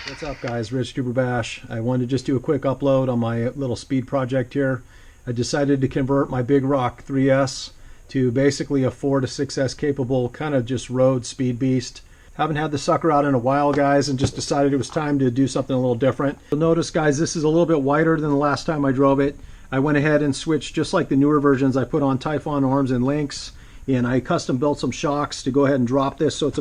What's up guys, Rich Tuber Bash. I wanted to just do a quick upload on my little speed project here. I decided to convert my Big Rock 3S to basically a 4 to 6S capable kind of just road speed beast. Haven't had the sucker out in a while guys, and just decided it was time to do something a little different. You'll notice guys, this is a little bit wider than the last time I drove it. I went ahead and switched, just like the newer versions, I put on Typhon arms and links, and I custom built some shocks to go ahead and drop this so it's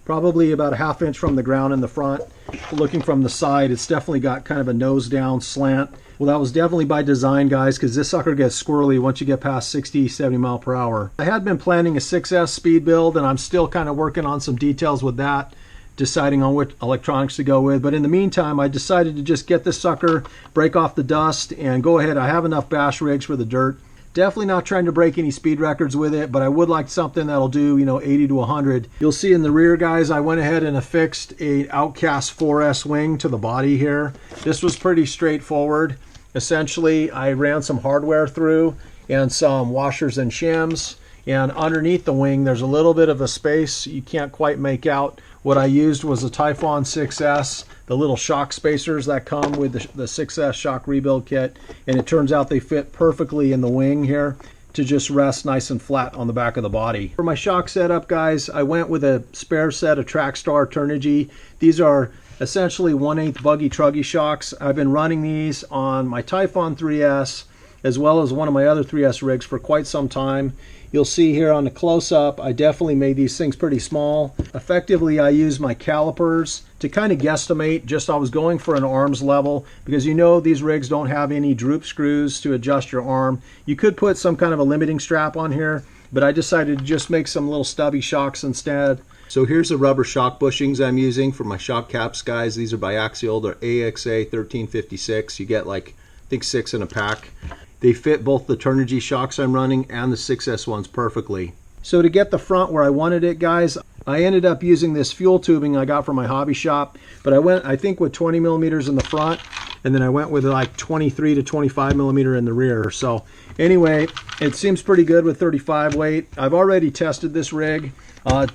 probably about a ½ inch from the ground in the front. Looking from the side, it's definitely got kind of a nose down slant. Well, that was definitely by design guys, because this sucker gets squirrely once you get past 60-70 mile per hour. I had been planning a 6S speed build, and I'm still kind of working on some details with that, deciding on which electronics to go with. But in the meantime, I decided to just get this sucker, break off the dust, and go ahead. I have enough bash rigs for the dirt. Definitely not trying to break any speed records with it, but I would like something that'll do, 80 to 100. You'll see in the rear, guys, I went ahead and affixed a Outcast 4S wing to the body here. This was pretty straightforward. Essentially, I ran some hardware through and some washers and shims, and underneath the wing, there's a little bit of a space you can't quite make out. What I used was a Typhon 6S, the little shock spacers that come with the 6S shock rebuild kit, and it turns out they fit perfectly in the wing here to just rest nice and flat on the back of the body. For my shock setup, guys, I went with a spare set of Trackstar Turnigy. These are essentially 1/8 buggy truggy shocks. I've been running these on my Typhon 3S as well as one of my other 3S rigs for quite some time. You'll see here on the close-up, I definitely made these things pretty small. Effectively, I use my calipers to kind of guesstimate. I was going for an arms level, because these rigs don't have any droop screws to adjust your arm. You could put some kind of a limiting strap on here, but I decided to just make some little stubby shocks instead. So here's the rubber shock bushings I'm using for my shock caps, guys. These are biaxial. They're AXA 1356. You get like, I think 6 in a pack. They fit both the Turnigy shocks I'm running and the 6S ones perfectly. So to get the front where I wanted it, guys, I ended up using this fuel tubing I got from my hobby shop, but I went, I think, with 20 millimeters in the front, and then I went with like 23 to 25 millimeter in the rear. So anyway, it seems pretty good with 35 weight. I've already tested this rig.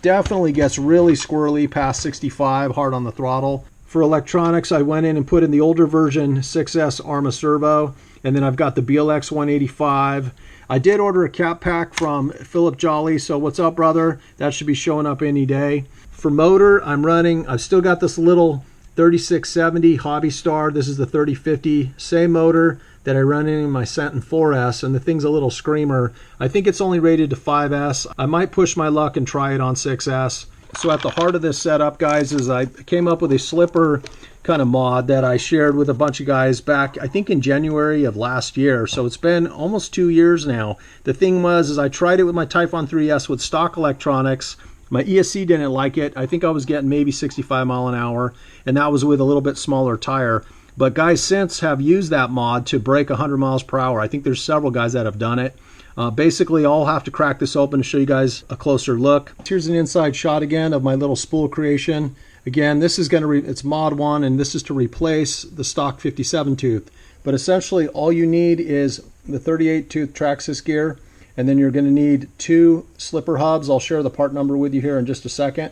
Definitely gets really squirrely past 65, hard on the throttle. For electronics, I went in and put in the older version 6S ARRMA servo, and then I've got the BLX 185. I did order a cap pack from Philip Jolly, so what's up, brother? That should be showing up any day. For motor, I've still got this little 3670 Hobby Star. This is the 3050, same motor that I run in my Senton 4S, and the thing's a little screamer. I think it's only rated to 5S. I might push my luck and try it on 6S. So at the heart of this setup, guys, is I came up with a slipper kind of mod that I shared with a bunch of guys back, I think, in January of last year. So it's been almost 2 years now. The thing was, I tried it with my Typhon 3S with stock electronics. My ESC didn't like it. I think I was getting maybe 65 mile an hour, and that was with a little bit smaller tire. But guys since have used that mod to break 100 miles per hour. I think there's several guys that have done it. Basically, I'll have to crack this open to show you guys a closer look. Here's an inside shot again of my little spool creation. Again, this is it's mod 1, and this is to replace the stock 57 tooth. But essentially, all you need is the 38 tooth Traxxas gear, and then you're going to need 2 slipper hubs. I'll share the part number with you here in just a second.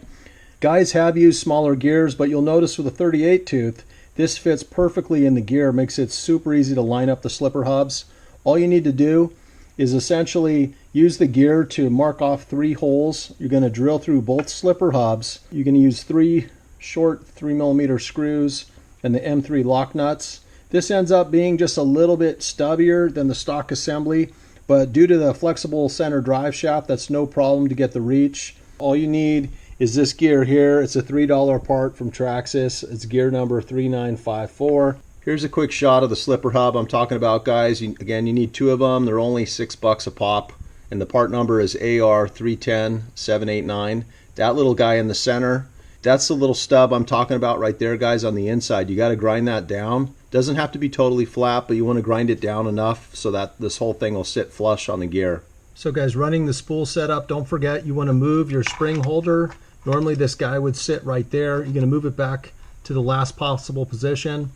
Guys have used smaller gears, but you'll notice with the 38 tooth, this fits perfectly in the gear, makes it super easy to line up the slipper hubs. All you need to do is essentially use the gear to mark off 3 holes. You're going to drill through both slipper hubs. You're going to use 3 short 3mm screws and the M3 lock nuts. This ends up being just a little bit stubbier than the stock assembly, but due to the flexible center drive shaft, that's no problem to get the reach. All you need is this gear here. It's a $3 part from Traxxas. It's gear number 3954. Here's a quick shot of the slipper hub I'm talking about, guys. Again, you need 2 of them. They're only $6 a pop, and the part number is AR310789. That little guy in the center, that's the little stub I'm talking about right there, guys, on the inside. You got to grind that down. Doesn't have to be totally flat, but you want to grind it down enough so that this whole thing will sit flush on the gear. So guys, running the spool setup, don't forget you want to move your spring holder. Normally this guy would sit right there. You're going to move it back to the last possible position.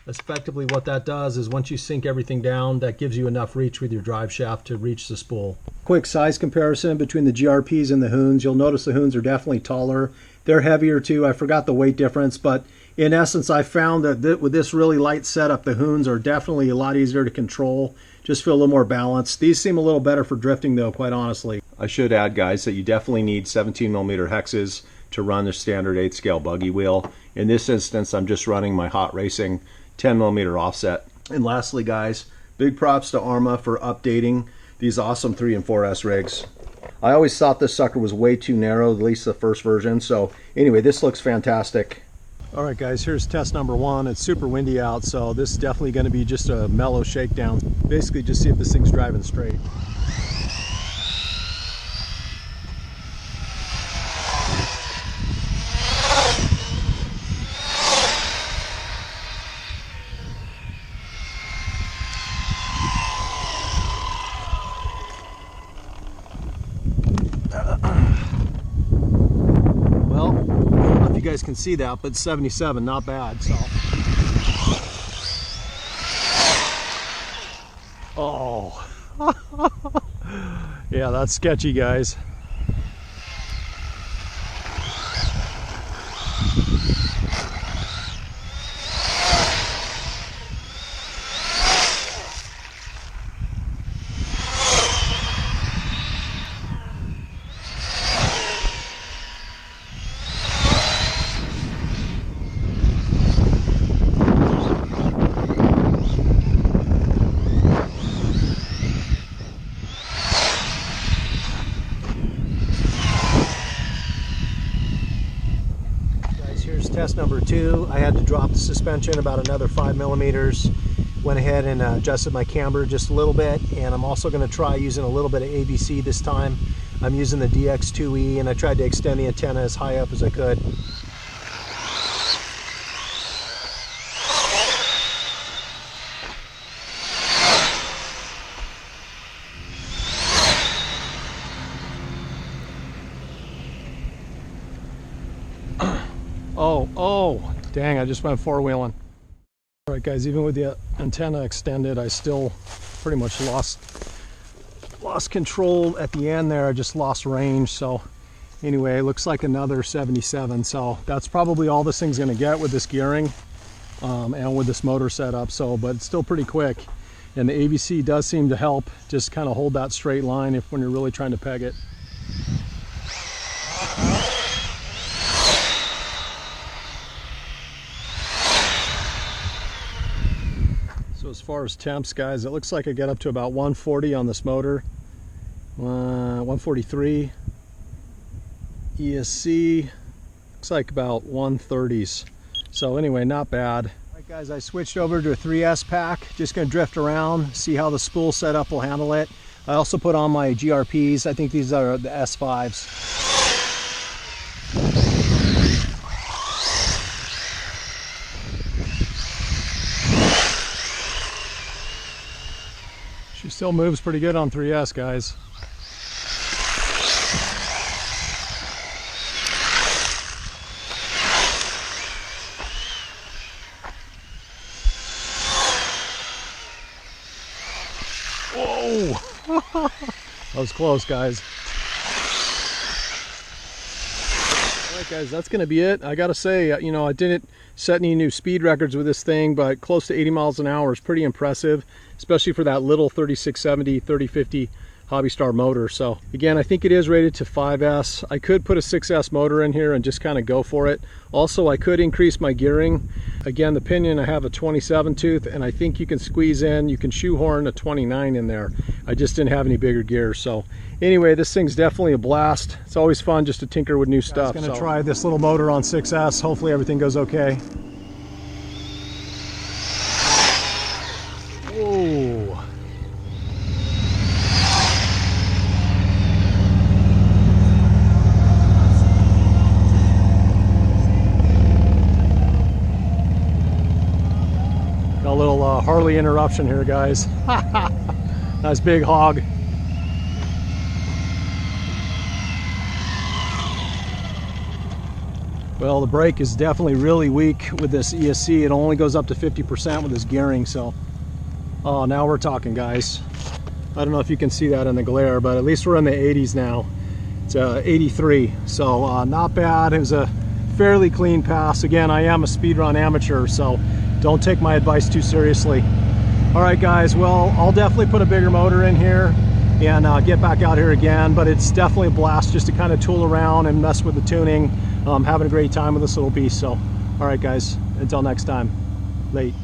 Effectively what that does is once you sink everything down, that gives you enough reach with your drive shaft to reach the spool. Quick size comparison between the GRPs and the Hoons. You'll notice the Hoons are definitely taller. They're heavier too. I forgot the weight difference, but in essence I found that with this really light setup, the Hoons are definitely a lot easier to control. Just feel a little more balanced. These seem a little better for drifting though, quite honestly. I should add, guys, that you definitely need 17mm hexes to run the standard 8 scale buggy wheel. In this instance, I'm just running my Hot Racing 10mm offset. And lastly, guys, big props to ARRMA for updating these awesome 3 and 4S rigs. I always thought this sucker was way too narrow, at least the first version. So anyway, this looks fantastic. All right, guys, here's test number 1. It's super windy out, so this is definitely going to be just a mellow shakedown. Basically, just see if this thing's driving straight. You guys can see that, but 77, not bad. So oh yeah, that's sketchy, guys. Test number 2, I had to drop the suspension about another 5mm. Went ahead and adjusted my camber just a little bit, and I'm also going to try using a little bit of ABC this time. I'm using the DX2E, and I tried to extend the antenna as high up as I could. Oh, dang, I just went four-wheeling. All right, guys, even with the antenna extended, I still pretty much lost control at the end there. I just lost range. So anyway, it looks like another 77. So that's probably all this thing's gonna get with this gearing and with this motor setup. So, but it's still pretty quick. And the ABC does seem to help just kind of hold that straight line when you're really trying to peg it. So as far as temps, guys, it looks like I get up to about 140 on this motor, 143. ESC looks like about 130s. So anyway, not bad. All right, guys, I switched over to a 3S pack. Just gonna drift around, see how the spool setup will handle it. I also put on my GRPs. I think these are the S5s. She still moves pretty good on 3S, guys. Whoa! That was close, guys. Alright, guys, that's gonna be it. I gotta say, you know, I didn't set any new speed records with this thing, but close to 80 miles an hour is pretty impressive, especially for that little 3670, 3050 Hobby Star motor. So again, I think it is rated to 5S. I could put a 6S motor in here and just kind of go for it. Also, I could increase my gearing. Again, the pinion, I have a 27 tooth, and I think you can squeeze in, you can shoehorn a 29 in there. I just didn't have any bigger gears. So anyway, this thing's definitely a blast. It's always fun just to tinker with new stuff. I'm gonna try this little motor on 6S. Hopefully everything goes okay. Whoa. Got a little Harley interruption here, guys. Nice big hog. Well, the brake is definitely really weak with this ESC. It only goes up to 50% with this gearing, so oh, now we're talking, guys. I don't know if you can see that in the glare, but at least we're in the 80s now. It's 83, so not bad. It was a fairly clean pass. Again, I am a speedrun amateur, so don't take my advice too seriously. All right, guys, well, I'll definitely put a bigger motor in here and get back out here again, but it's definitely a blast just to kind of tool around and mess with the tuning. Having a great time with this little piece. So all right, guys, until next time, late.